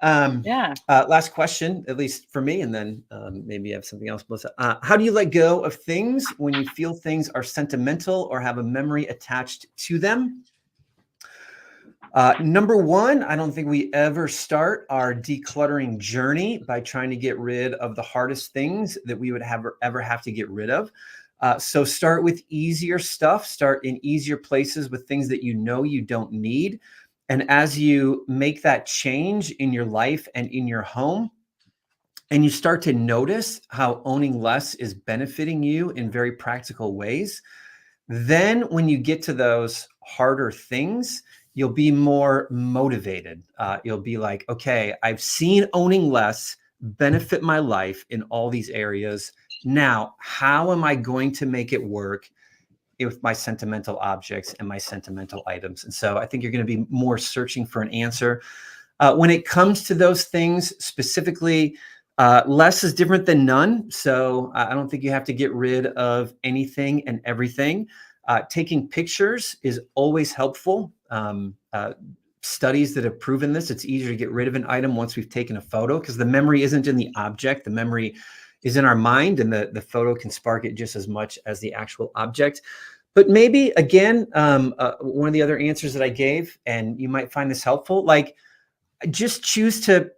Last question, at least for me, and then maybe you have something else, Melissa. How do you let go of things when you feel things are sentimental or have a memory attached to them? Number 1, I don't think we ever start our decluttering journey by trying to get rid of the hardest things that we would ever have to get rid of. So start with easier stuff, start in easier places with things that you know you don't need. And as you make that change in your life and in your home, and you start to notice how owning less is benefiting you in very practical ways, then when you get to those harder things, you'll be more motivated. You'll be like, okay, I've seen owning less benefit my life in all these areas. Now, how am I going to make it work with my sentimental objects and my sentimental items? And so I think you're going to be more searching for an answer. When it comes to those things specifically, less is different than none. So I don't think you have to get rid of anything and everything. Taking pictures is always helpful. Studies that have proven this, it's easier to get rid of an item once we've taken a photo, because the memory isn't in the object. The memory is in our mind, and the photo can spark it just as much as the actual object. But maybe, again, one of the other answers that I gave, and you might find this helpful, like just choose to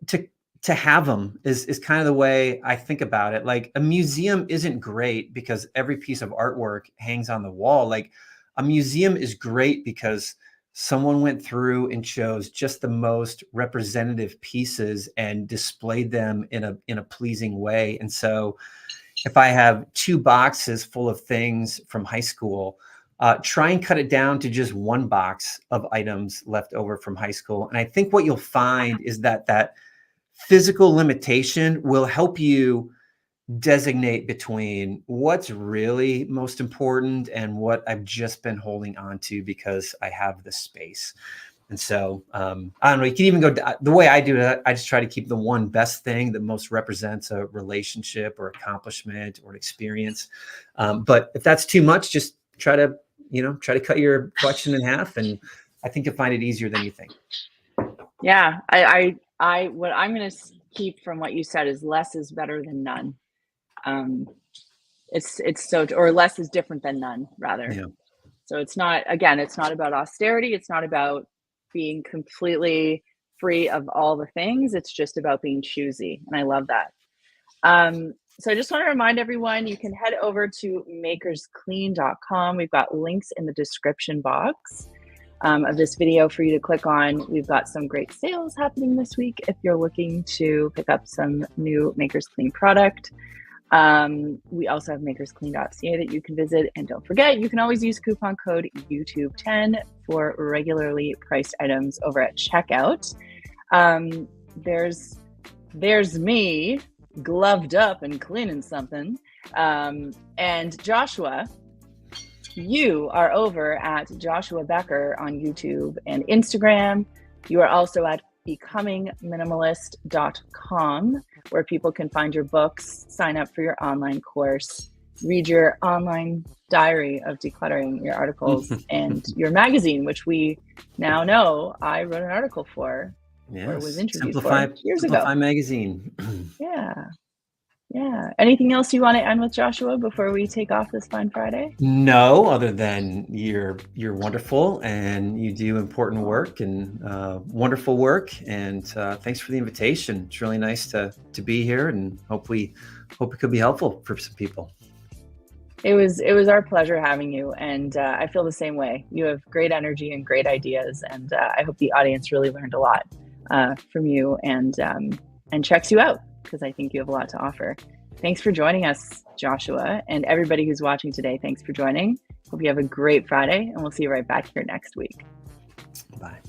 have them is kind of the way I think about it. Like a museum isn't great because every piece of artwork hangs on the wall. Like a museum is great because someone went through and chose just the most representative pieces and displayed them in a pleasing way. And so if I have 2 boxes full of things from high school, try and cut it down to just 1 box of items left over from high school. And I think what you'll find is that physical limitation will help you designate between what's really most important and what I've just been holding on to because I have the space. And so, I don't know, you can even go the way I do it. I just try to keep the one best thing that most represents a relationship or accomplishment or an experience. But if that's too much, just try to cut your collection in half. And I think you'll find it easier than you think. Yeah. What I'm going to keep from what you said is less is better than none. Or less is different than none, rather. Yeah. So it's not about austerity. It's not about being completely free of all the things. It's just about being choosy. And I love that. So I just want to remind everyone, you can head over to makersclean.com. We've got links in the description box of this video for you to click on. We've got some great sales happening this week if you're looking to pick up some new Makers Clean product. We also have makersclean.ca that you can visit. And don't forget, you can always use coupon code YouTube10 for regularly priced items over at checkout. There's me gloved up and cleaning something. And Joshua, you are over at Joshua Becker on YouTube and Instagram. You are also at becomingminimalist.com, where people can find your books, sign up for your online course, read your online diary of decluttering, your articles, and your magazine, which we now know I wrote an article for, or was interviewed for years ago. Simplify magazine. Yeah. Anything else you want to end with, Joshua, before we take off this fine Friday? No, other than you're wonderful and you do important work and wonderful work. And thanks for the invitation. It's really nice to be here, and hope it could be helpful for some people. It was our pleasure having you, and I feel the same way. You have great energy and great ideas, and I hope the audience really learned a lot from you and checks you out, because I think you have a lot to offer. Thanks for joining us, Joshua, and everybody who's watching today. Thanks for joining. Hope you have a great Friday, and we'll see you right back here next week. Bye.